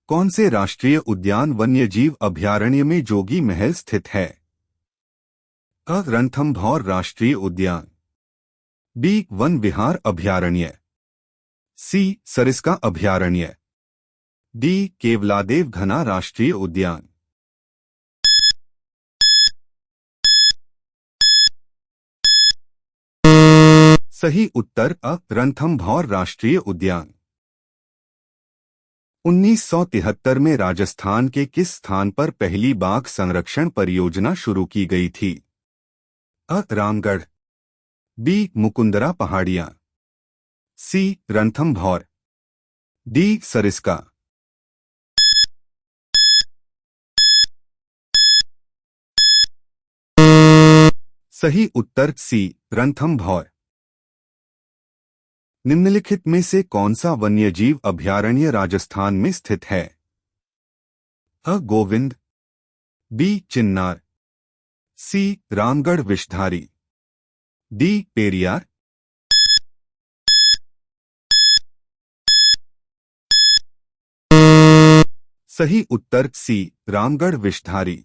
कौन से राष्ट्रीय उद्यान वन्यजीव अभयारण्य में जोगी महल स्थित है? अ. रणथंभौर राष्ट्रीय उद्यान, बी. वन विहार अभयारण्य, सी. सरिस्का अभयारण्य, डी. केवलादेव घना राष्ट्रीय उद्यान। सही उत्तर अ. रणथंभौर राष्ट्रीय उद्यान। 1973 में राजस्थान के किस स्थान पर पहली बाघ संरक्षण परियोजना शुरू की गई थी? अ. रामगढ़, बी. मुकुंदरा पहाड़ियां, सी. रणथंभौर, डी. सरिस्का। सही उत्तर सी. रणथंभौर। निम्नलिखित में से कौन सा वन्यजीव अभयारण्य राजस्थान में स्थित है? अ. गोविंद, बी. चिन्नार, सी. रामगढ़ विषधारी, डी. पेरियार। सही उत्तर सी. रामगढ़ विषधारी।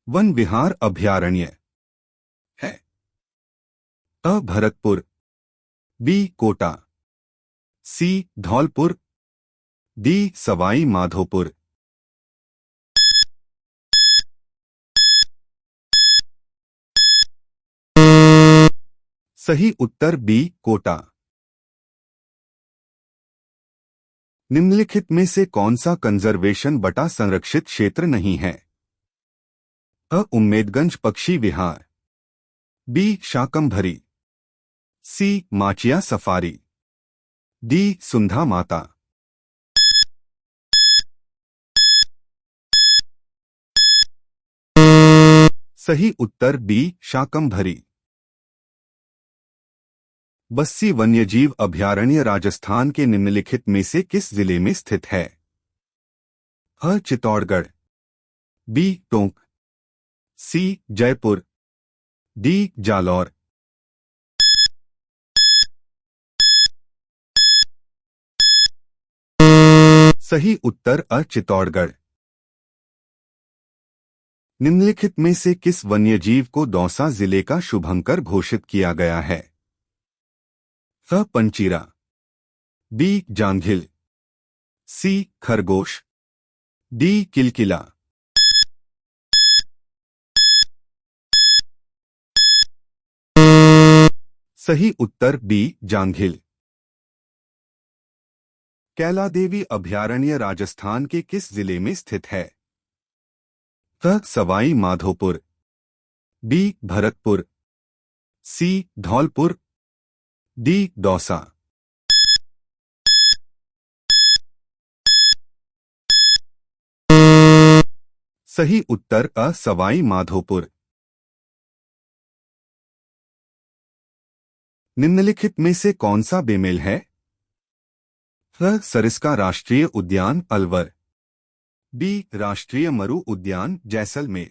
वन विहार अभयारण्य है? अ. भरतपुर, बी. कोटा, सी. धौलपुर, डी. सवाई माधोपुर। सही उत्तर बी. कोटा। निम्नलिखित में से कौन सा कंजर्वेशन बटा संरक्षित क्षेत्र नहीं है? अ. उम्मेदगंज पक्षी विहार, B. Shakambhari, C. Machia safari, D. Sundha Mata. सही उत्तर बी. शाकंभरी। बस्सी वन्यजीव अभयारण्य राजस्थान के निम्नलिखित में से किस जिले में स्थित है? अ. चित्तौड़गढ़, बी. टोंक, सी. जयपुर, डी. जालौर। सही उत्तर अ. चित्तौड़गढ़। निम्नलिखित में से किस वन्यजीव को दौसा जिले का शुभंकर घोषित किया गया है? अ. पंचीरा, बी. जांघिल, सी. खरगोश, डी. किलकिला। सही उत्तर बी. जांघिल। कैलादेवी अभयारण्य राजस्थान के किस जिले में स्थित है? अ. सवाई माधोपुर, बी. भरतपुर, सी. धौलपुर, डी. दौसा। सही उत्तर अ. सवाई माधोपुर। निम्नलिखित में से कौन सा बेमेल है? अ. सरिस्का राष्ट्रीय उद्यान अलवर, बी. राष्ट्रीय मरु उद्यान जैसलमेर,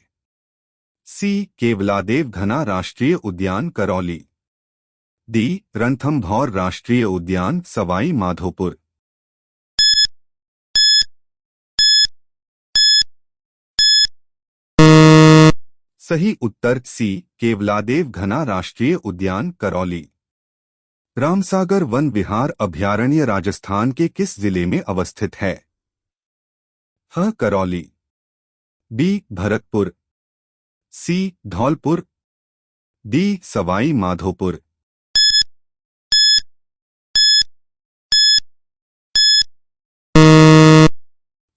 सी. केवलादेव घना राष्ट्रीय उद्यान करौली, डी. रणथंभौर राष्ट्रीय उद्यान सवाई माधोपुर। सही उत्तर सी. केवलादेव घना राष्ट्रीय उद्यान करौली। रामसागर वन विहार अभयारण्य राजस्थान के किस जिले में अवस्थित है? अ. करौली, बी. भरतपुर, सी. धौलपुर, डी. सवाई माधोपुर।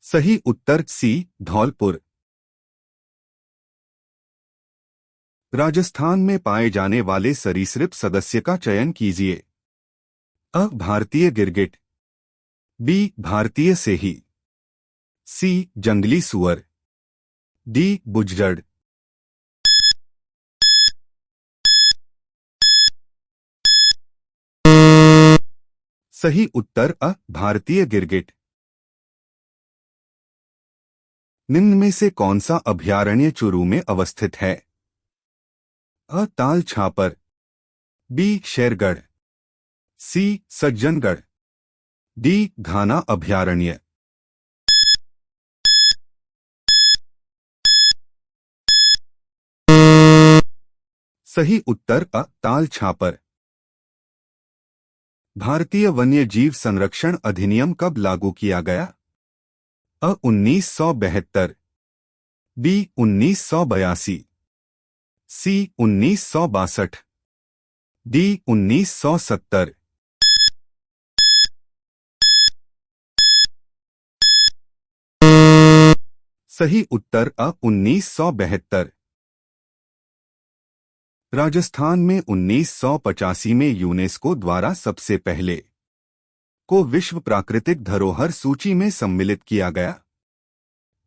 सही उत्तर सी. धौलपुर। राजस्थान में पाए जाने वाले सरीसृप सदस्य का चयन कीजिए। अ. भारतीय गिरगिट, बी. भारतीय सेही, सी. जंगली सुअर, डी. बुजर्ड। सही उत्तर अ. भारतीय गिरगिट। निम्न में से कौन सा अभयारण्य चुरू में अवस्थित है? अ. ताल छापर, बी. शेरगढ़, सी. सज्जनगढ़, डी घाना अभयारण्य। सही उत्तर अ ताल छापर। भारतीय वन्य जीव संरक्षण अधिनियम कब लागू किया गया? अ 1972, बी 1982, सी 1962, डी 1970। सही उत्तर अ 1972। राजस्थान में 1985 में यूनेस्को द्वारा सबसे पहले को विश्व प्राकृतिक धरोहर सूची में सम्मिलित किया गया?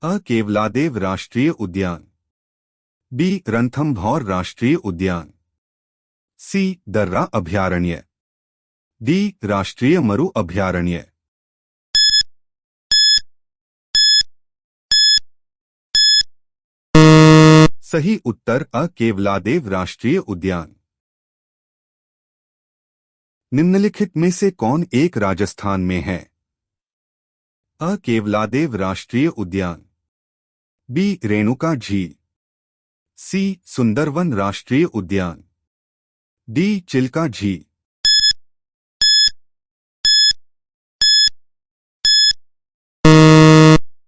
अ केवलादेव राष्ट्रीय उद्यान, बी रणथंभौर राष्ट्रीय उद्यान, सी दर्रा अभयारण्य, डी राष्ट्रीय मरु अभयारण्य। सही उत्तर अ केवलादेव राष्ट्रीय उद्यान। निम्नलिखित में से कौन एक राजस्थान में है? अ केवलादेव राष्ट्रीय उद्यान, बी रेणुका झील, सी सुंदरवन राष्ट्रीय उद्यान, डी चिल्का झील।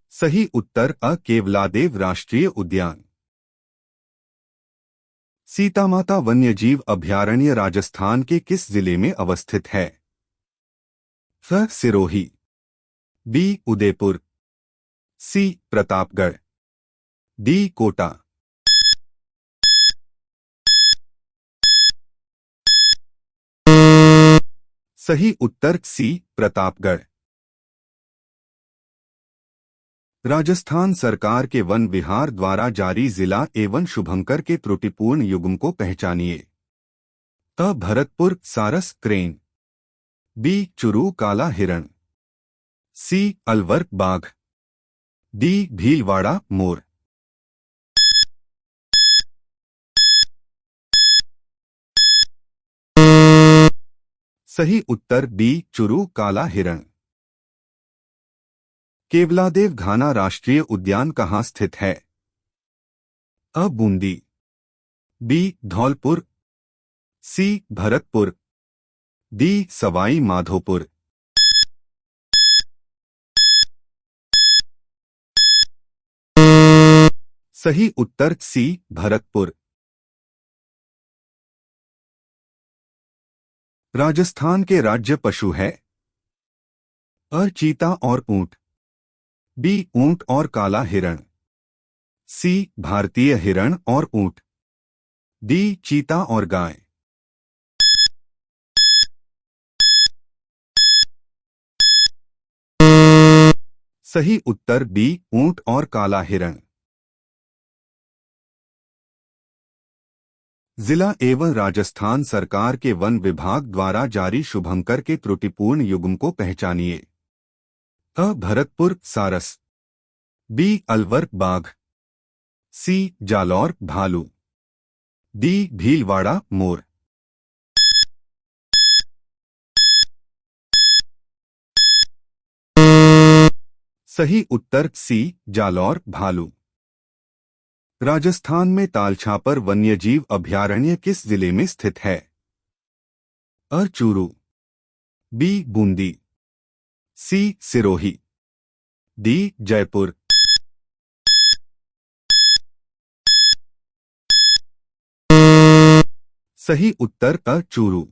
सही उत्तर अ केवलादेव राष्ट्रीय उद्यान। सीतामाता वन्यजीव अभयारण्य राजस्थान के किस जिले में अवस्थित है? फ सिरोही, बी उदयपुर, सी प्रतापगढ़, डी कोटा। सही उत्तर सी प्रतापगढ़। राजस्थान सरकार के वन विहार द्वारा जारी जिला एवं शुभंकर के त्रुटिपूर्ण युग्म को पहचानिए। अ भरतपुर सारस क्रेन, बी चुरू काला हिरण, सी अलवर बाघ, डी भीलवाड़ा मोर। सही उत्तर बी चुरू काला हिरण। केवलादेव घाना राष्ट्रीय उद्यान कहाँ स्थित है? अ बूंदी, बी धौलपुर, सी भरतपुर, डी सवाई माधोपुर। सही उत्तर सी भरतपुर। राजस्थान के राज्य पशु है? अ चीता और ऊंट, बी ऊंट और काला हिरण, सी भारतीय हिरण और ऊंट, डी चीता और गाय। सही उत्तर बी ऊंट और काला हिरण। जिला एवं राजस्थान सरकार के वन विभाग द्वारा जारी शुभंकर के त्रुटिपूर्ण युग्म को पहचानिए। अ भरतपुर सारस, बी अलवर बाघ, सी जालौर भालू, डी भीलवाड़ा मोर। सही उत्तर सी जालौर भालू। राजस्थान में तालछापर वन्यजीव अभयारण्य किस जिले में स्थित है? अ चूरू, बी बूंदी, सी सिरोही, डी जयपुर। सही उत्तर अ चूरू।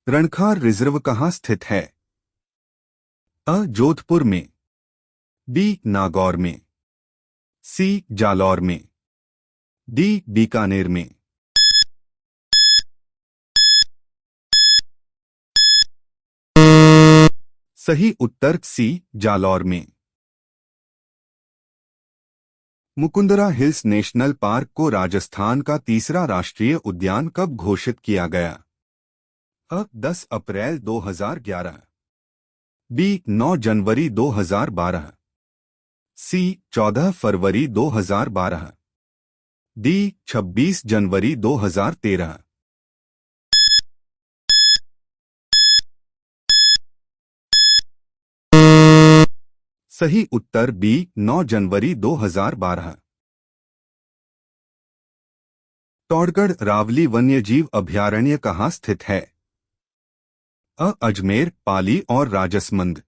रणखार रिजर्व कहाँ स्थित है? अ जोधपुर में, बी नागौर में, सी जालौर में, डी बीकानेर में। सही उत्तर सी जालौर में। मुकुंदरा हिल्स नेशनल पार्क को राजस्थान का तीसरा राष्ट्रीय उद्यान कब घोषित किया गया? अ 10 अप्रैल 2011, बी 9 जनवरी 2012, सी 14 फरवरी 2012, डी 26 जनवरी 2013। सही उत्तर बी 9 जनवरी 2012। टौड़गढ़ रावली वन्यजीव अभयारण्य कहाँ स्थित है? अ अजमेर, पाली और राजसमंद।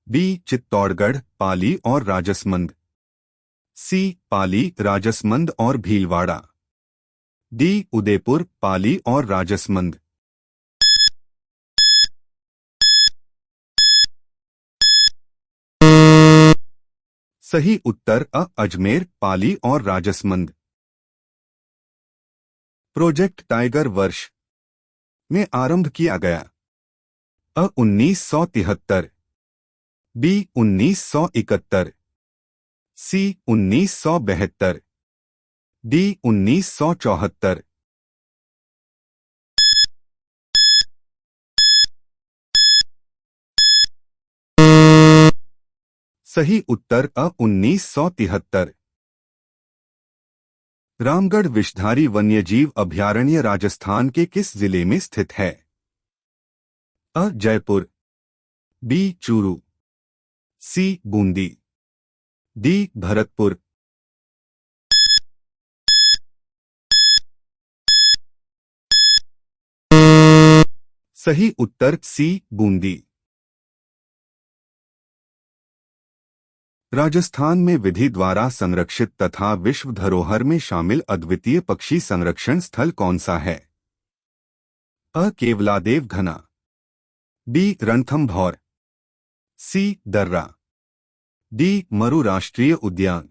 बी चित्तौड़गढ़, पाली और राजसमंद। सी पाली, राजसमंद और भीलवाड़ा। डी उदयपुर, पाली और राजसमंद। सही उत्तर अ अजमेर, पाली और राजसमंद। प्रोजेक्ट टाइगर वर्ष में आरंभ किया गया? अ 1973। बी 1971। सी 1972। डी 1974। सही उत्तर अ 1973। रामगढ़ विषधारी वन्यजीव अभयारण्य राजस्थान के किस जिले में स्थित है? अ जयपुर। बी चूरू। सी बूंदी। डी भरतपुर। सही उत्तर सी बूंदी। राजस्थान में विधि द्वारा संरक्षित तथा विश्व धरोहर में शामिल अद्वितीय पक्षी संरक्षण स्थल कौन सा है? अ केवलादेव घना। बी रणथंभौर। सी दर्रा। डी मरु राष्ट्रीय उद्यान।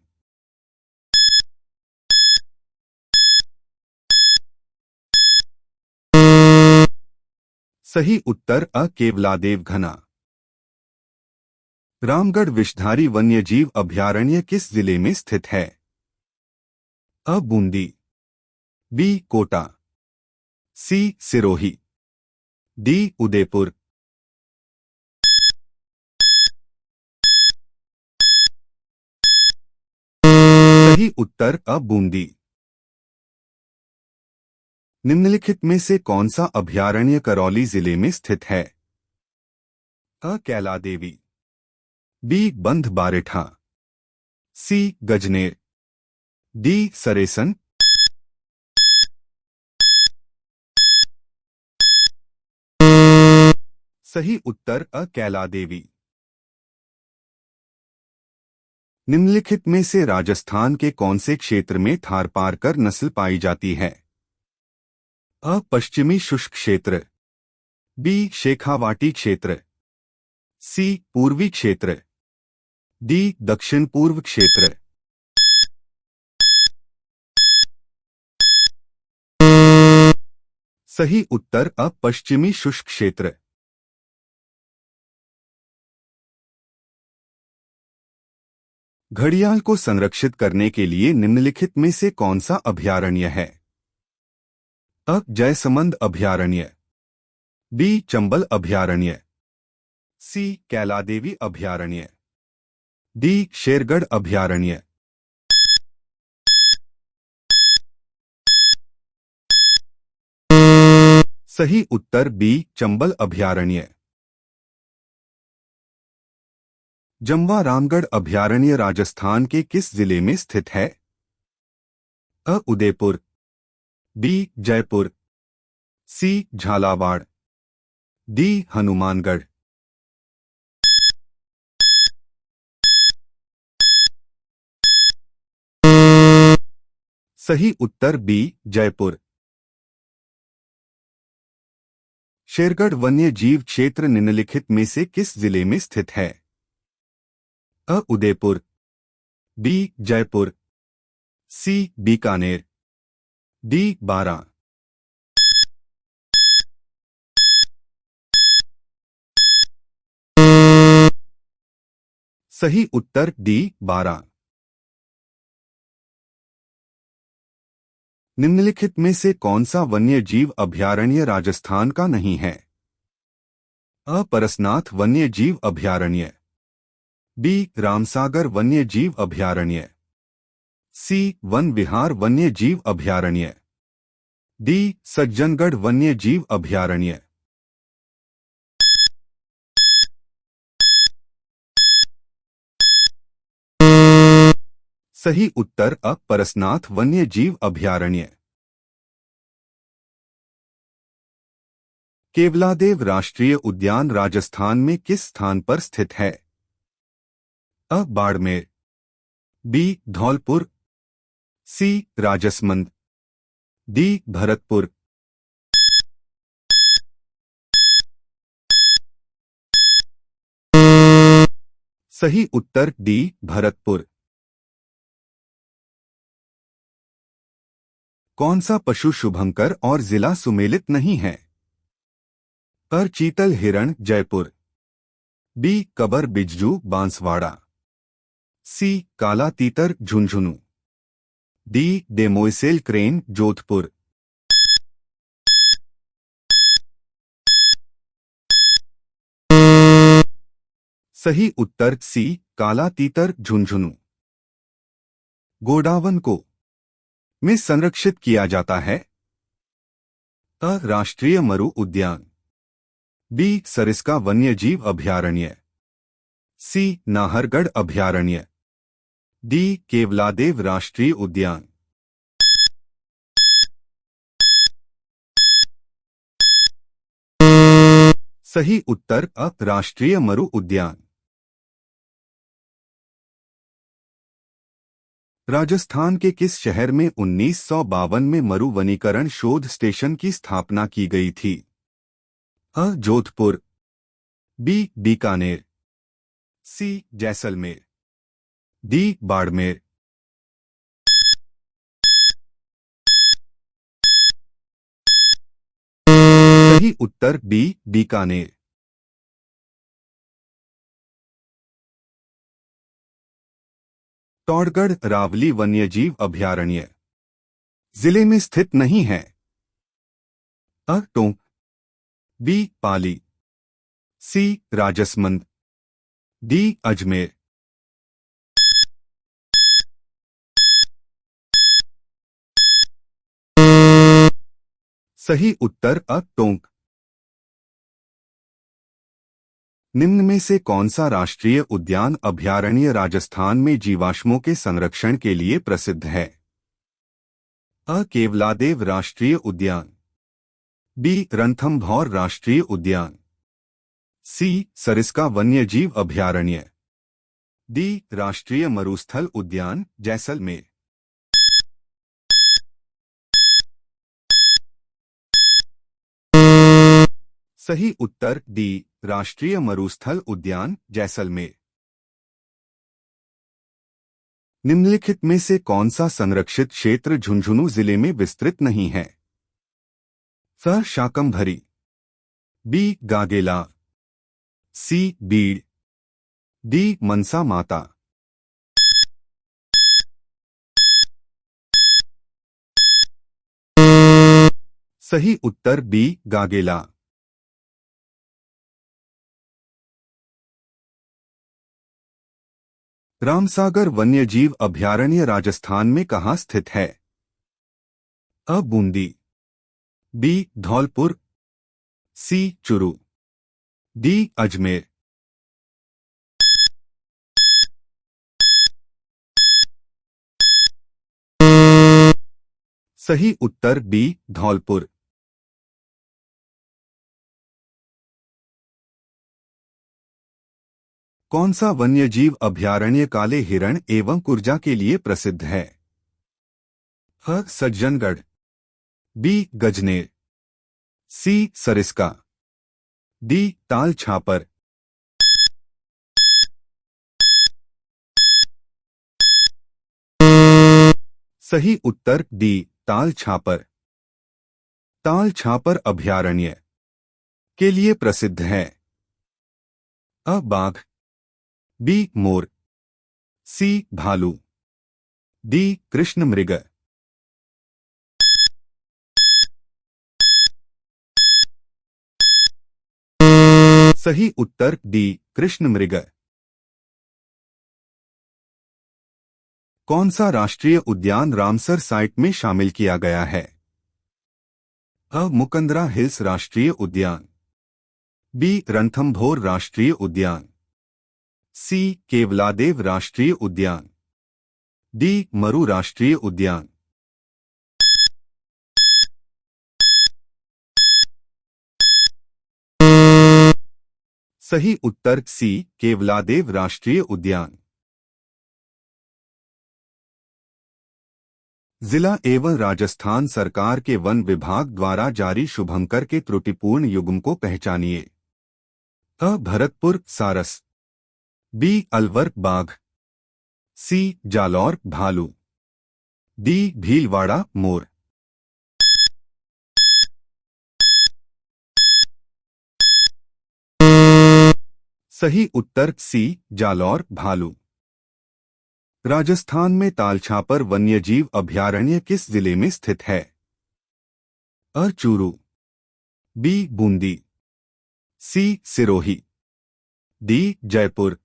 सही उत्तर अ केवलादेव घना। रामगढ़ विषधारी वन्यजीव अभयारण्य किस जिले में स्थित है? अ बूंदी। बी कोटा। सी सिरोही। डी उदयपुर। सही उत्तर अ बूंदी। निम्नलिखित में से कौन सा अभयारण्य करौली जिले में स्थित है? अ कैला देवी। बी बंध बारिठा। सी गजनेर। डी सरेसन। सही उत्तर अ कैला देवी। निम्नलिखित में से राजस्थान के कौन से क्षेत्र में थारपारकर नस्ल पाई जाती है? अ पश्चिमी शुष्क क्षेत्र। बी शेखावाटी क्षेत्र। सी पूर्वी क्षेत्र। डी दक्षिण पूर्व क्षेत्र। सही उत्तर अ पश्चिमी शुष्क क्षेत्र। घड़ियाल को संरक्षित करने के लिए निम्नलिखित में से कौन सा अभयारण्य है? अ जयसमंद अभयारण्य। बी चंबल अभयारण्य। सी कैलादेवी अभयारण्य। डी शेरगढ़ अभयारण्य। सही उत्तर बी चंबल अभयारण्य। जमवा रामगढ़ अभयारण्य राजस्थान के किस जिले में स्थित है? अ उदयपुर। बी जयपुर। सी झालावाड़। डी हनुमानगढ़। सही उत्तर बी जयपुर। शेरगढ़ वन्य जीव क्षेत्र निम्नलिखित में से किस जिले में स्थित है? अ उदयपुर। बी जयपुर। सी बीकानेर। डी बारां। सही उत्तर डी बारां। निम्नलिखित में से कौन सा वन्य जीव अभयारण्य राजस्थान का नहीं है? अ परसनाथ वन्य जीव अभयारण्य। बी रामसागर वन्य जीव अभयारण्य। सी वन विहार वन्य जीव अभयारण्य। डी सज्जनगढ़ वन्य जीव अभयारण्य। सही उत्तर अ परसनाथ वन्य जीव अभयारण्य। केवलादेव राष्ट्रीय उद्यान राजस्थान में किस स्थान पर स्थित है? अ बाड़मेर, बी धौलपुर, सी राजसमंद, डी भरतपुर। सही उत्तर डी भरतपुर। कौन सा पशु शुभंकर और जिला सुमेलित नहीं है? अ चीतल हिरण जयपुर, बी कबर बिज्जू बांसवाड़ा, सी काला तीतर Jhunjhunu, D demoiselle crane Jodhpur. सही उत्तर सी काला तीतर झुंझुनू। गोडावन को में संरक्षित किया जाता है? अ राष्ट्रीय मरु उद्यान, बी सरिस्का वन्यजीव अभयारण्य, सी नाहरगढ़ अभयारण्य, डी केवलादेव राष्ट्रीय उद्यान। सही उत्तर अ राष्ट्रीय मरु उद्यान। राजस्थान के किस शहर में 1952 में मरु वनीकरण शोध स्टेशन की स्थापना की गई थी? अ जोधपुर, बी बीकानेर, सी जैसलमेर, डी बाड़मेर। सही उत्तर बी बीकानेर। टौड़गढ़ रावली वन्यजीव अभयारण्य जिले में स्थित नहीं है? अ टोंक, बी पाली, सी राजसमंद, डी अजमेर। सही उत्तर अ टोंक। निम्न में से कौन सा राष्ट्रीय उद्यान अभयारण्य राजस्थान में जीवाश्मों के संरक्षण के लिए प्रसिद्ध है? अ केवलादेव राष्ट्रीय उद्यान, बी रणथंभौर राष्ट्रीय उद्यान, सी सरिस्का वन्यजीव अभयारण्य, डी राष्ट्रीय मरुस्थल उद्यान जैसलमेर। सही उत्तर डी राष्ट्रीय मरुस्थल उद्यान जैसलमेर। निम्नलिखित में से कौन सा संरक्षित क्षेत्र झुंझुनू जिले में विस्तृत नहीं है? स शाकंभरी, बी गागेला, सी बीड़, डी मनसा माता। सही उत्तर बी गागेला। रामसागर वन्यजीव अभयारण्य राजस्थान में कहाँ स्थित है? अ बूंदी, बी धौलपुर, सी चुरू, डी अजमेर। सही उत्तर बी धौलपुर। कौन सा वन्यजीव अभयारण्य काले हिरण एवं कुर्जा के लिए प्रसिद्ध है? अ सज्जनगढ़, बी गजनेर, सी सरिस्का, डी ताल छापर। सही उत्तर डी ताल छापर। ताल छापर अभयारण्य के लिए प्रसिद्ध है? अ बाघ, बी मोर, सी भालू, डी कृष्ण मृग। सही उत्तर डी कृष्ण मृग। कौन सा राष्ट्रीय उद्यान रामसर साइट में शामिल किया गया है? अ मुकंदरा हिल्स राष्ट्रीय उद्यान, बी रणथंभौर राष्ट्रीय उद्यान, सी केवलादेव राष्ट्रीय उद्यान, डी मरु राष्ट्रीय उद्यान। सही उत्तर सी केवलादेव राष्ट्रीय उद्यान। जिला एवं राजस्थान सरकार के वन विभाग द्वारा जारी शुभंकर के त्रुटिपूर्ण युग्म को पहचानिए। अ भरतपुर सारस, बी अलवर बाघ, सी जालौर भालू, डी भीलवाड़ा मोर। सही उत्तर सी जालौर भालू। राजस्थान में तालछापर वन्यजीव अभयारण्य किस जिले में स्थित है? अ चूरू, बी बूंदी, सी सिरोही, डी जयपुर।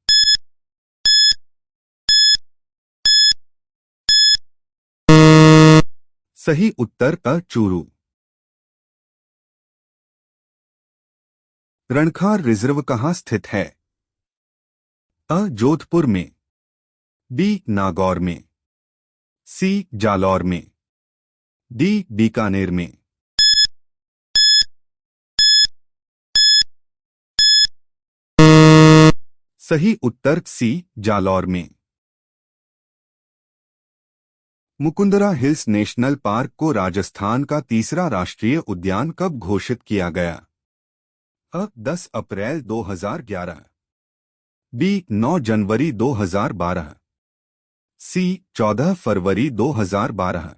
सही उत्तर अ चूरू। रणखार रिजर्व कहाँ स्थित है? अ जोधपुर में, बी नागौर में, सी जालौर में, डी बीकानेर में। सही उत्तर सी जालौर में। मुकुंदरा हिल्स नेशनल पार्क को राजस्थान का तीसरा राष्ट्रीय उद्यान कब घोषित किया गया? अ 10 अप्रैल 2011, बी 9 जनवरी 2012, सी 14 फरवरी 2012,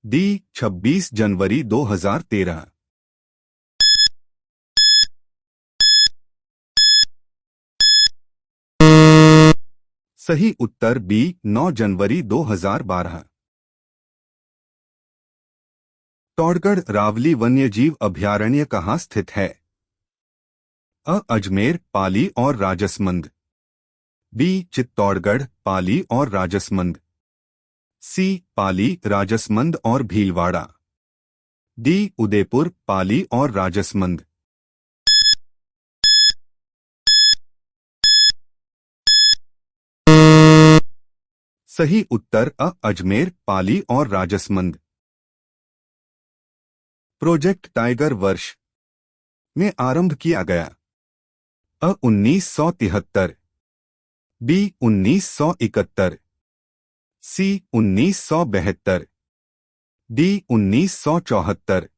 डी 26 जनवरी 2013। सही उत्तर बी 9 जनवरी 2012। टौड़गढ़ रावली वन्यजीव अभयारण्य कहाँ स्थित है? अ अजमेर, पाली और राजसमंद, बी चित्तौड़गढ़, पाली और राजसमंद, सी पाली, राजसमंद और भीलवाड़ा, डी उदयपुर, पाली और राजसमंद। सही उत्तर अ अजमेर, पाली और राजसमंद। प्रोजेक्ट टाइगर वर्ष में आरंभ किया गया? अ 1973, बी 1971, सी 1972, डी 1974।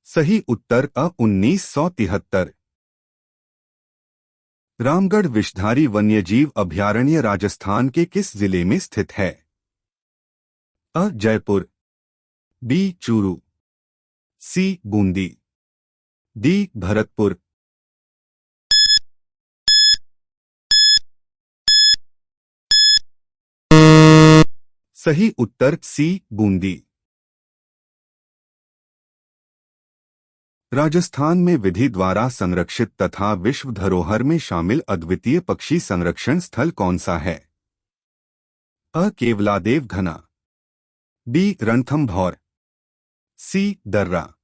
सही उत्तर अ 1973। रामगढ़ विषधारी वन्यजीव अभयारण्य राजस्थान के किस जिले में स्थित है? अ जयपुर, बी चूरू, सी बूंदी, डी भरतपुर। सही उत्तर सी बूंदी। राजस्थान में विधि द्वारा संरक्षित तथा विश्व धरोहर में शामिल अद्वितीय पक्षी संरक्षण स्थल कौन सा है? अ केवलादेव घना, बी रणथंभौर, सी दर्रा,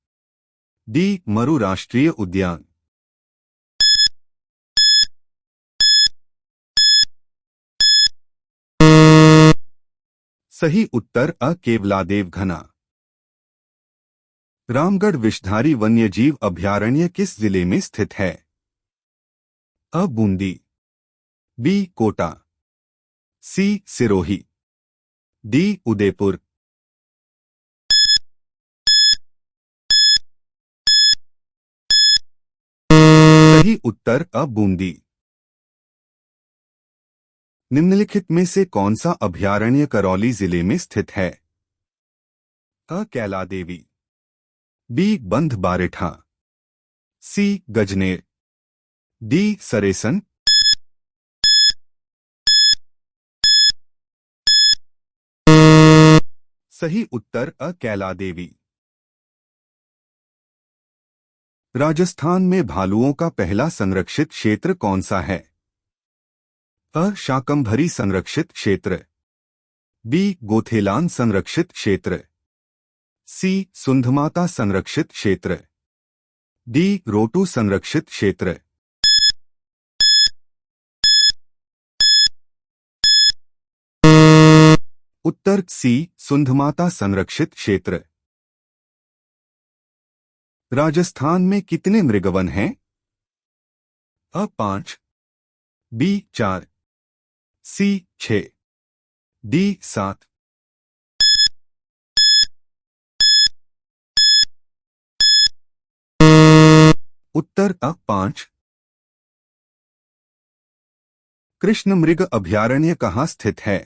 डी मरु राष्ट्रीय उद्यान। सही उत्तर अ केवलादेव घना। रामगढ़ विषधारी वन्यजीव अभयारण्य किस जिले में स्थित है? अ बूंदी, बी कोटा, सी सिरोही, डी उदयपुर। सही उत्तर अ बूंदी। निम्नलिखित में से कौन सा अभयारण्य करौली जिले में स्थित है? अ कैलादेवी, बी बंध बारेठा, सी गजनेर, डी सरेसन। सही उत्तर अ कैलादेवी। राजस्थान में भालुओं का पहला संरक्षित क्षेत्र कौन सा है? अ शाकंभरी संरक्षित क्षेत्र, बी गोथेलान संरक्षित क्षेत्र, सी सुंधमाता संरक्षित क्षेत्र, डी रोटू संरक्षित क्षेत्र। उत्तर सी सुंधमाता संरक्षित क्षेत्र। राजस्थान में कितने मृगवन हैं? अ 5, बी 4, सी 6, डी 7। उत्तर अ 5। कृष्ण मृग अभयारण्य कहाँ स्थित है?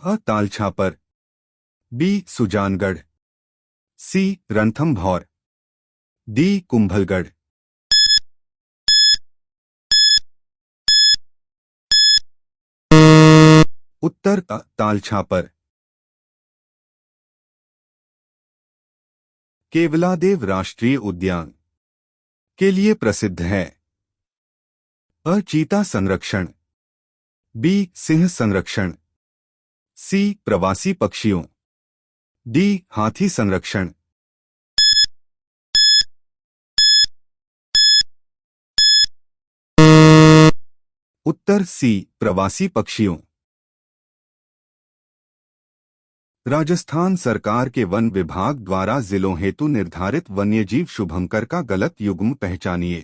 अ तालछापर, बी सुजानगढ़, सी रणथंभौर, डी कुंभलगढ़। उत्तर अ तालछापर। केवलादेव राष्ट्रीय उद्यान के लिए प्रसिद्ध है? अ चीता संरक्षण, बी सिंह संरक्षण, सी प्रवासी पक्षियों, डी हाथी संरक्षण। उत्तर सी प्रवासी पक्षियों। राजस्थान सरकार के वन विभाग द्वारा जिलों हेतु निर्धारित वन्यजीव शुभंकर का गलत युग्म पहचानिए।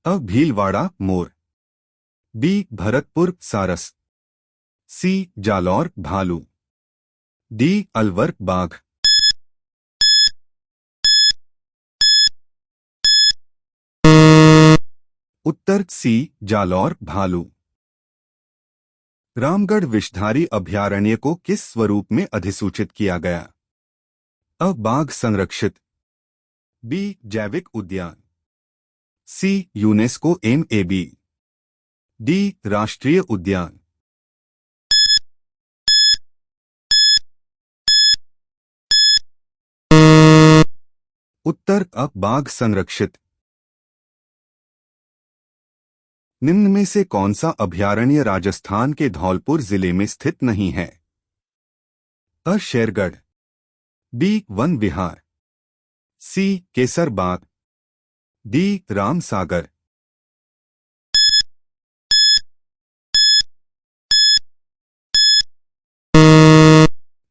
अ भीलवाड़ा मोर, बी भरतपुर सारस, सी जालौर भालू, डी अलवर बाघ। उत्तर सी जालौर भालू। रामगढ़ विषधारी अभयारण्य को किस स्वरूप में अधिसूचित किया गया? अ बाघ संरक्षित, बी जैविक उद्यान, सी यूनेस्को MAB, डी राष्ट्रीय उद्यान। उत्तर अ बाघ संरक्षित। निम्न में से कौन सा अभयारण्य राजस्थान के धौलपुर जिले में स्थित नहीं है? अ शेरगढ़, बी वन विहार, सी केसर बाग, डी रामसागर।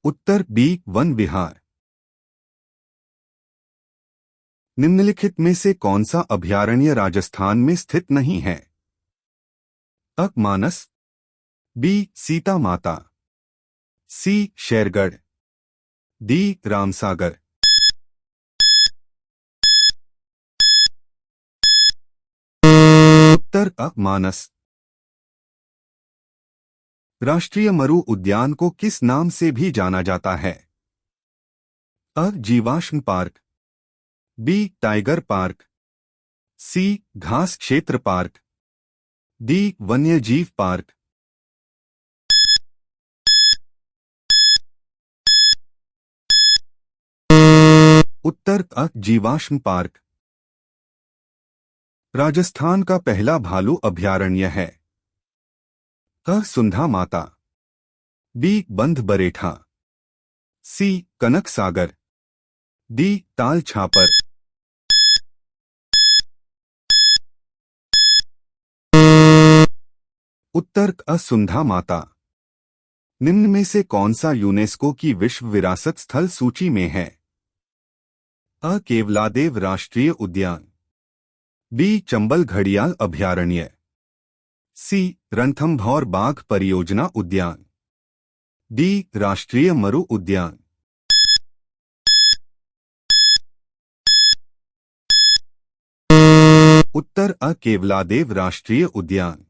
उत्तर बी वन विहार। निम्नलिखित में से कौन सा अभयारण्य राजस्थान में स्थित नहीं है? अ मानस, बी सीता माता, सी शेरगढ़, डी रामसागर। उत्तर अ मानस। राष्ट्रीय मरु उद्यान को किस नाम से भी जाना जाता है? अ जीवाश्म पार्क, बी टाइगर पार्क, सी घास क्षेत्र पार्क, डी वन्यजीव पार्क। उत्तर अ जीवाश्म पार्क। राजस्थान का पहला भालू अभयारण्य है? अ सुंधा माता, बी बंध बरेठा, सी कनक सागर, डी ताल छापर। उत्तर अ सुंधा माता। निम्न में से कौन सा यूनेस्को की विश्व विरासत स्थल सूची में है? अ केवलादेव राष्ट्रीय उद्यान, बी चंबल घड़ियाल अभयारण्य, सी रणथंभौर बाघ परियोजना उद्यान, डी राष्ट्रीय मरु उद्यान। उत्तर अ केवलादेव राष्ट्रीय उद्यान।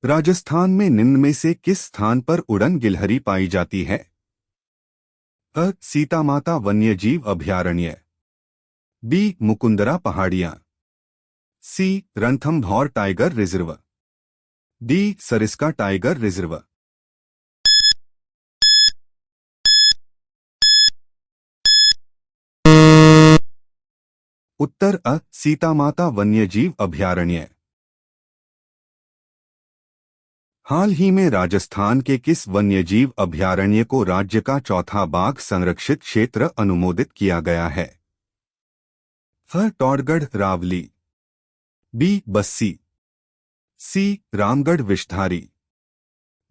राजस्थान में निम्न में से किस स्थान पर उड़न गिलहरी पाई जाती है? अ सीतामाता वन्यजीव अभयारण्य, बी मुकुंदरा पहाड़ियां, C Ranthambore tiger reserve, D Sariska tiger reserve. उत्तर अ सीतामाता वन्यजीव अभयारण्य। हाल ही में राजस्थान के किस वन्यजीव अभयारण्य को राज्य का चौथा बाघ संरक्षित क्षेत्र अनुमोदित किया गया है? फ. टौड़गढ़ रावली, बी. बस्सी, सी. रामगढ़ विषधारी,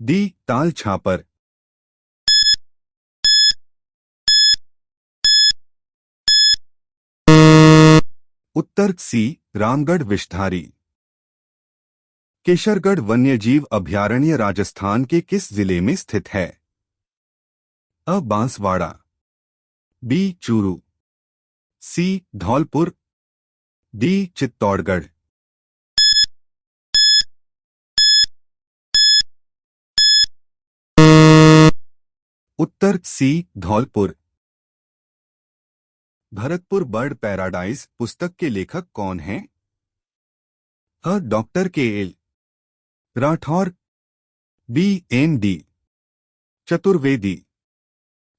डी. ताल छापर। उत्तर सी. रामगढ़ विषधारी। केशरगढ़ वन्यजीव अभयारण्य राजस्थान के किस जिले में स्थित है? अ. Banswara, B. Churu, C. Dholpur, D. Chittorgarh. उत्तर C. Dholpur. Bharatpur bird paradise पुस्तक के लेखक कौन हैं? अ. Doctor K L Rathore, B. N. D. Chaturvedi,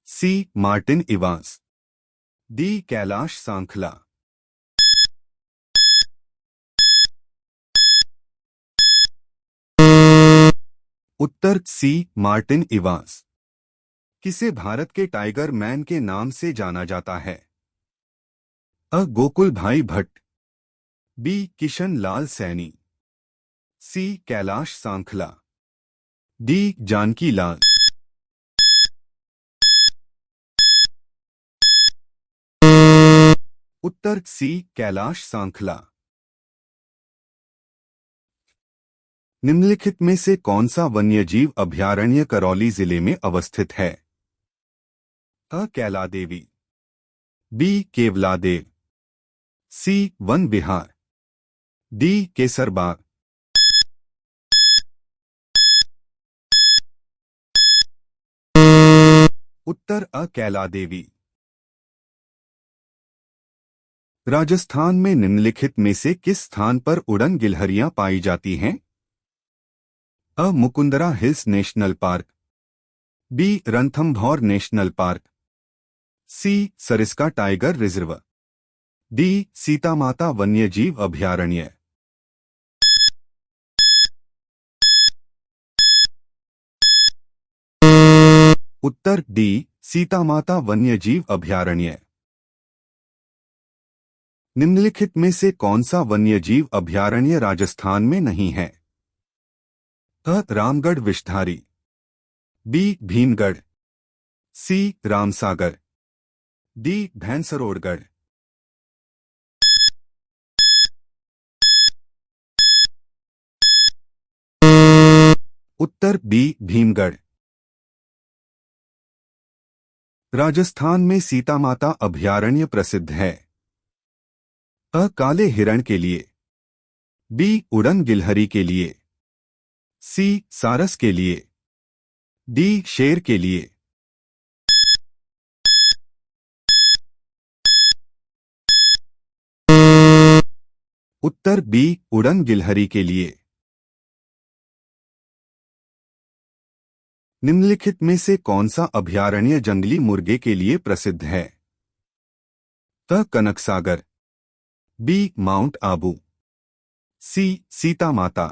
C. Martin Evans, D. Kailash Sankhla. उत्तर सी. Martin Evans. किसे भारत के टाइगर मैन के नाम से जाना जाता है? अ. गोकुल भाई भट्ट, बी. किशन लाल सैनी, सी. कैलाश सांखला, डी. जानकी लाल। उत्तर सी. कैलाश सांखला। निम्नलिखित में से कौन सा वन्यजीव अभयारण्य करौली जिले में अवस्थित है? अ. कैला देवी, बी. केवलादेव, सी. वन विहार, डी. केसरबाग। उत्तर अ. कैला देवी। राजस्थान में निम्नलिखित में से किस स्थान पर उड़न गिलहरियां पाई जाती हैं? अ. Mukundra hills national park, B. Ranthambore national park, C. Sariska tiger reserve, D. Sitamata वन्यजीव अभयारण्य। उत्तर डी. सीतामाता वन्यजीव अभयारण्य। निम्नलिखित में से कौन सा वन्यजीव अभयारण्य राजस्थान में नहीं है? अ. रामगढ़ विषधारी, बी. भीमगढ़, सी. रामसागर, डी. भैंसरोड़गढ़। उत्तर बी. भीमगढ़। राजस्थान में सीतामाता अभयारण्य प्रसिद्ध है। अ. काले हिरण के लिए, बी. उड़न गिलहरी के लिए, सी. सारस के लिए, डी. शेर के लिए। उत्तर बी. उड़न गिलहरी के लिए। निम्नलिखित में से कौन सा अभयारण्य जंगली मुर्गे के लिए प्रसिद्ध है? अ. कनकसागर, बी. माउंट आबू, सी. सीता माता,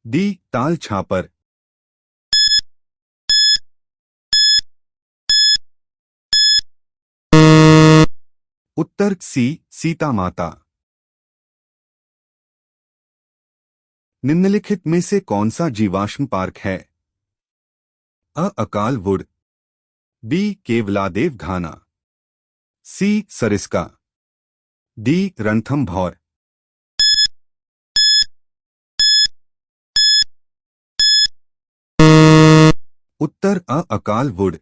डी. ताल छापर। उत्तर सी. सीता माता। निम्नलिखित में से कौन सा जीवाश्म पार्क है? अ. Akal wood, B. Keoladeo Ghana, C. Sariska, D. Ranthambore. उत्तर अ. अकाल वुड।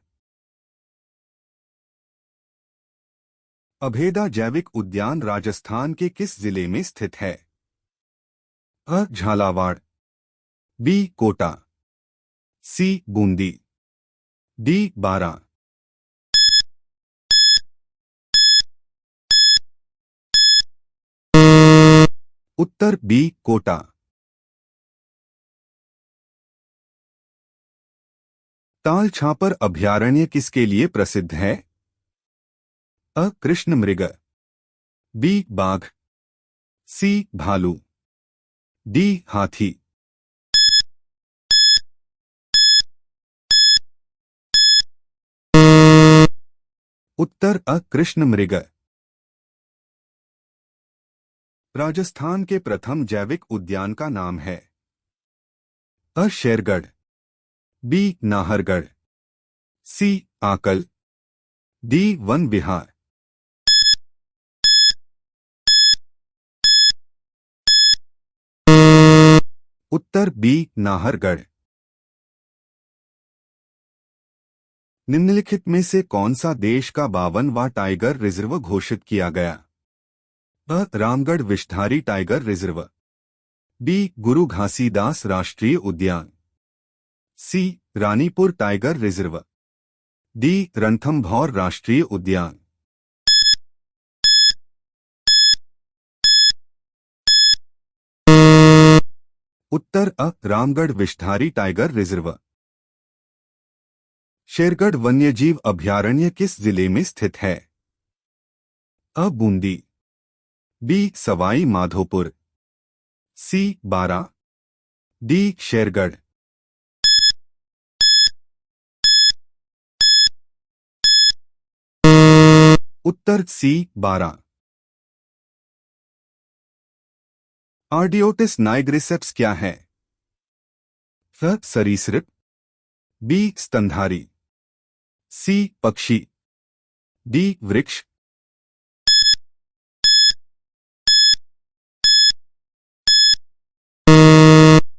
अभेदा जैविक उद्यान राजस्थान के किस जिले में स्थित है? अ. झालावाड़, बी. कोटा, सी. बूंदी, डी. बारा। उत्तर बी. कोटा। ताल छापर अभयारण्य किसके लिए प्रसिद्ध है? अ. कृष्ण मृग, बी. बाघ, सी. भालू, डी. हाथी। उत्तर अ कृष्ण मृग। राजस्थान के प्रथम जैविक उद्यान का नाम है अ शेरगढ़, बी नाहरगढ़, सी आकल, डी वन विहार। उत्तर बी नाहरगढ़। निम्नलिखित में से कौन सा देश का 52वां टाइगर रिजर्व घोषित किया गया? अ Ramgarh Vishdhari tiger reserve, B Guru Ghasidas राष्ट्रीय उद्यान, C Ranipur tiger reserve, D Ranthambore राष्ट्रीय उद्यान। उत्तर अ रामगढ़ विषधारी टाइगर रिजर्व। शेरगढ़ वन्यजीव अभयारण्य किस जिले में स्थित है? अ Bundi, B Sawai Madhopur, C Bara, D Shergarh. उत्तर सी बारा। आर्डियोटिस नाइग्रिसेप्स क्या है? फ सरीसृप, बी स्तनधारी, सी पक्षी, डी वृक्ष।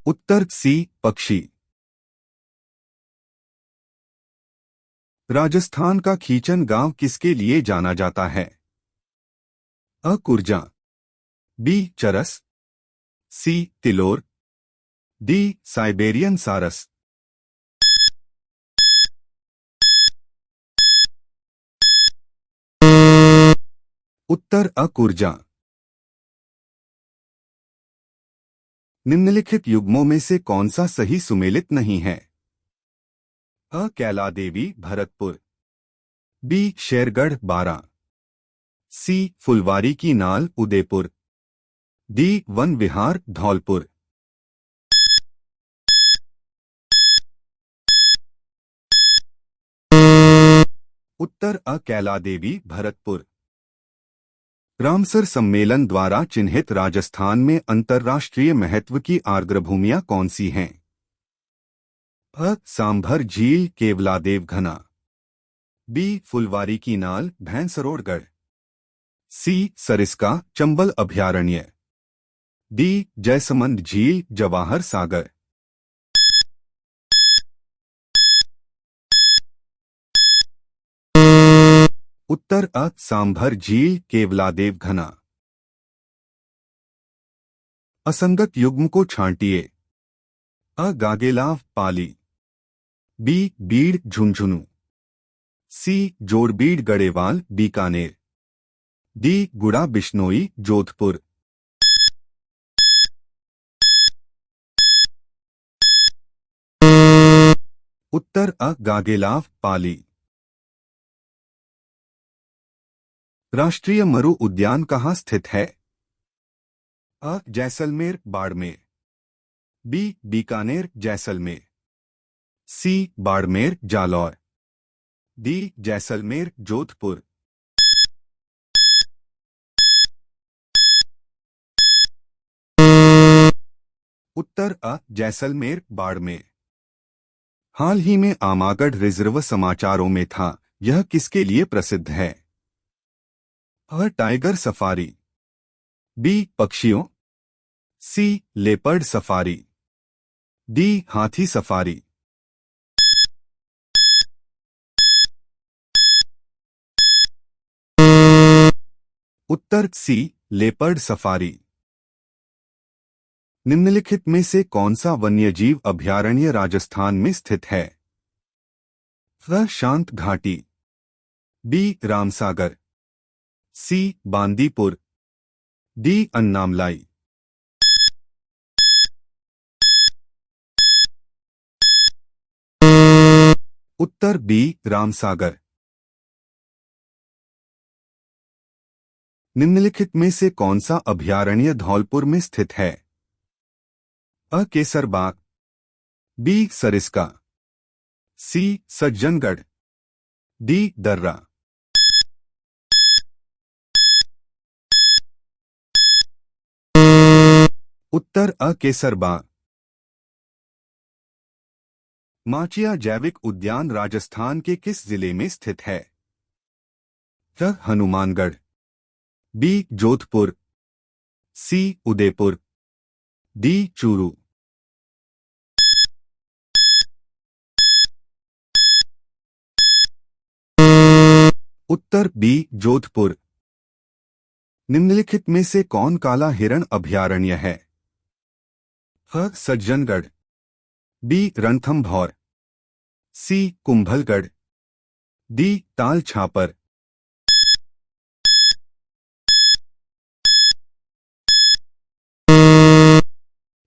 उत्तर सी पक्षी। राजस्थान का खीचन गांव किसके लिए जाना जाता है? अ कुरजा, बी चरस, सी तिलोर, डी साइबेरियन सारस। उत्तर अ कुरजा। निम्नलिखित युग्मों में से कौन सा सही सुमेलित नहीं है? अ कैला देवी भरतपुर, बी शेरगढ़ बारा, सी फुलवारी की नाल उदयपुर, डी वन विहार धौलपुर। उत्तर अ कैला देवी भरतपुर। रामसर सम्मेलन द्वारा चिन्हित राजस्थान में अंतर्राष्ट्रीय महत्व की आर्द्रभूमियां कौन सी हैं? अ सांभर झील केवलादेव घना, बी फुलवारी की नाल भैंसरोडगढ़, सी सरिस्का चंबल अभयारण्य, डी जयसमंद झील जवाहर सागर। उत्तर अ सांभर झील केवलादेव घना। असंगत युग्म को छांटिए। अ गागेलाव पाली, बी बीड़ झुंझुनू, सी जोड़बीड़ गढ़ेवाल बीकानेर, डी गुड़ा बिश्नोई जोधपुर। उत्तर अ गागेलाव पाली। राष्ट्रीय मरु उद्यान कहाँ स्थित है? अ जैसलमेर बाड़मेर, बी बीकानेर जैसलमेर, सी बाड़मेर जालौर, डी जैसलमेर जोधपुर। उत्तर अ जैसलमेर बाड़मेर। हाल ही में आमागढ़ रिजर्व समाचारों में था, यह किसके लिए प्रसिद्ध है? अ टाइगर सफारी, बी पक्षियों, सी लेपर्ड सफारी, डी हाथी सफारी। उत्तर सी लेपर्ड सफारी। निम्नलिखित में से कौन सा वन्यजीव अभयारण्य राजस्थान में स्थित है? अ शांत घाटी, बी रामसागर, सी बांदीपुर, डी अन्नामलाई। उत्तर बी रामसागर। निम्नलिखित में से कौन सा अभयारण्य धौलपुर में स्थित है? अ केसरबाग, बी सरिस्का, सी सज्जनगढ़, डी दर्रा। उत्तर अ केसरबाग। माचिया जैविक उद्यान राजस्थान के किस जिले में स्थित है? क हनुमानगढ़, बी जोधपुर, सी उदयपुर, डी चूरू। उत्तर बी जोधपुर। निम्नलिखित में से कौन काला हिरण अभयारण्य है? ख सज्जनगढ़, बी रणथंभौर, सी कुंभलगढ़, डी ताल छापर।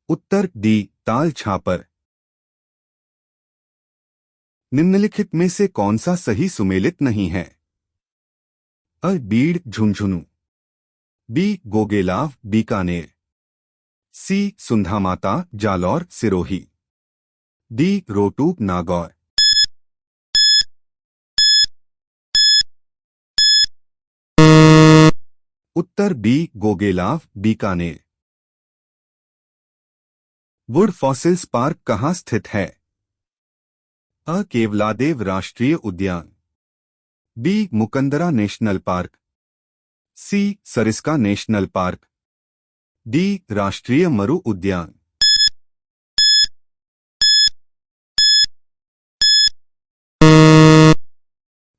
उत्तर डी ताल छापर। निम्नलिखित में से कौन सा सही सुमेलित नहीं है? अ Beed Jhunjhunu, B Gogelao Bikaner, C Sundhamata Jalore Sirohi, D Rotu Nagaur. उत्तर B Gogelao Bikaner. Wood fossils park कहाँ स्थित है? अ केवलादेव राष्ट्रीय उद्यान, B Mukundra national park, C Sariska national park, D राष्ट्रीय मरु उद्यान।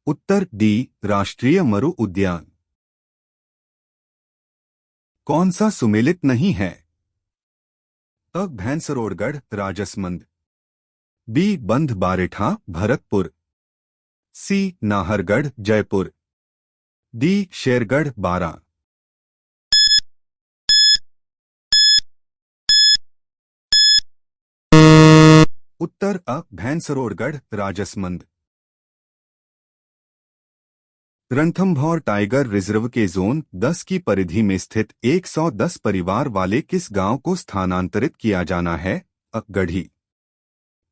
उत्तर डी राष्ट्रीय मरु उद्यान। कौन सा सुमेलित नहीं है? अ भैंसरोडगढ़ राजसमंद, बी बंध बारेठा भरतपुर, सी नाहरगढ़ जयपुर, डी शेरगढ़ बारा। उत्तर अ भैंसरोडगढ़ राजसमंद। रणथंभौर टाइगर रिजर्व के जोन 10 की परिधि में स्थित 110 परिवार वाले किस गांव को स्थानांतरित किया जाना है? अ गढ़ी,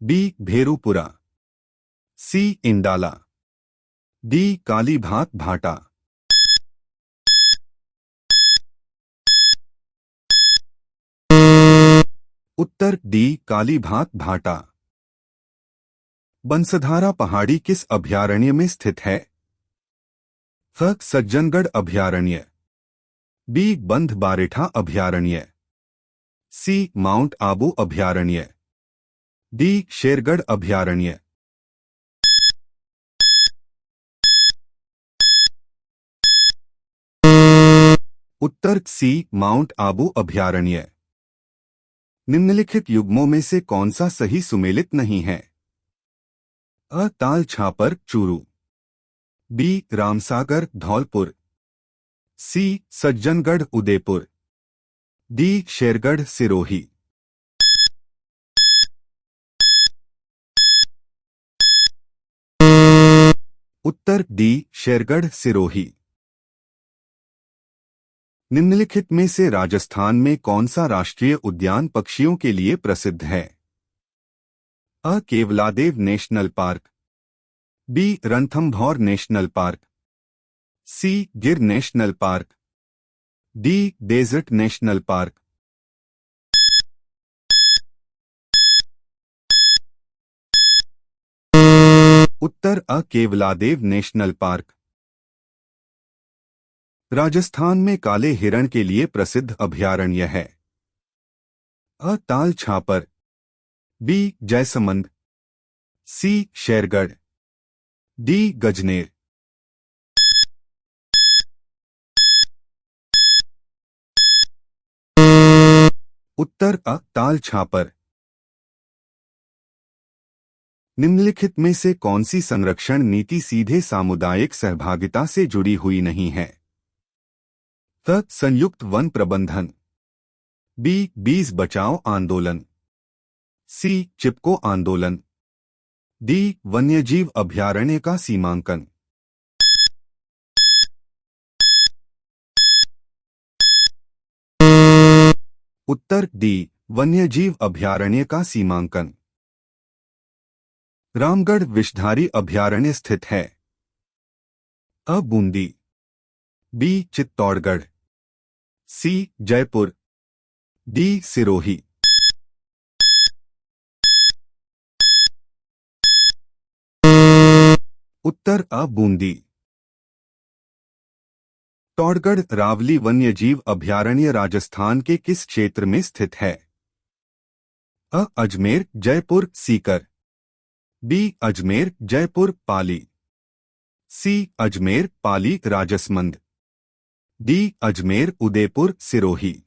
बी भेरूपुरा, सी इंडाला, डी कालीभात भाटा। उत्तर डी कालीभात भाटा। बंसधारा पहाड़ी किस अभयारण्य में स्थित है? ख सज्जनगढ़ अभयारण्य, बी बंध बारेठा अभयारण्य, सी माउंट आबू अभयारण्य, डी शेरगढ़ अभयारण्य। उत्तर सी माउंट आबू अभयारण्य। निम्नलिखित युग्मों में से कौन सा सही सुमेलित नहीं है? अ ताल छापर चूरू, बी रामसागर धौलपुर, सी सज्जनगढ़ उदयपुर, डी शेरगढ़ सिरोही। उत्तर डी शेरगढ़ सिरोही। निम्नलिखित में से राजस्थान में कौन सा राष्ट्रीय उद्यान पक्षियों के लिए प्रसिद्ध है? अ Keoladeo national park, B Ranthambore national park, C Gir national park, D desert national park. उत्तर अ केवलादेव नेशनल पार्क। राजस्थान में काले हिरण के लिए प्रसिद्ध अभयारण्य है? अ ताल छापर, बी जयसमंद, सी शेरगढ़, डी गजनेर। उत्तर अ ताल छापर। निम्नलिखित में से कौन सी संरक्षण नीति सीधे सामुदायिक सहभागिता से जुड़ी हुई नहीं है? क संयुक्त वन प्रबंधन, बी बीज बचाओ आंदोलन, सी चिपको आंदोलन, डी वन्यजीव अभयारण्य का सीमांकन। उत्तर डी वन्यजीव अभयारण्य का सीमांकन। रामगढ़ विषधारी अभयारण्य स्थित है? अ बूंदी, बी चित्तौड़गढ़, सी जयपुर, डी सिरोही। उत्तर अ बूंदी। टौड़गढ़ रावली वन्यजीव अभयारण्य राजस्थान के किस क्षेत्र में स्थित है? अ अजमेर जयपुर सीकर, बी अजमेर जयपुर पाली, सी अजमेर पाली राजसमंद, डी अजमेर उदयपुर सिरोही।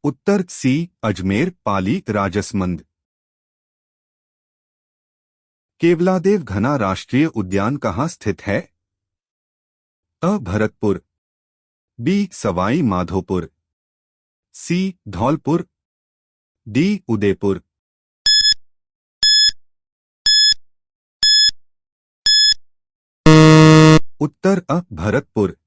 उत्तर सी अजमेर पाली राजसमंद। केवलादेव घना राष्ट्रीय उद्यान कहाँ स्थित है? अ भरतपुर, बी सवाई माधोपुर, सी धौलपुर, डी उदयपुर। उत्तर अ भरतपुर।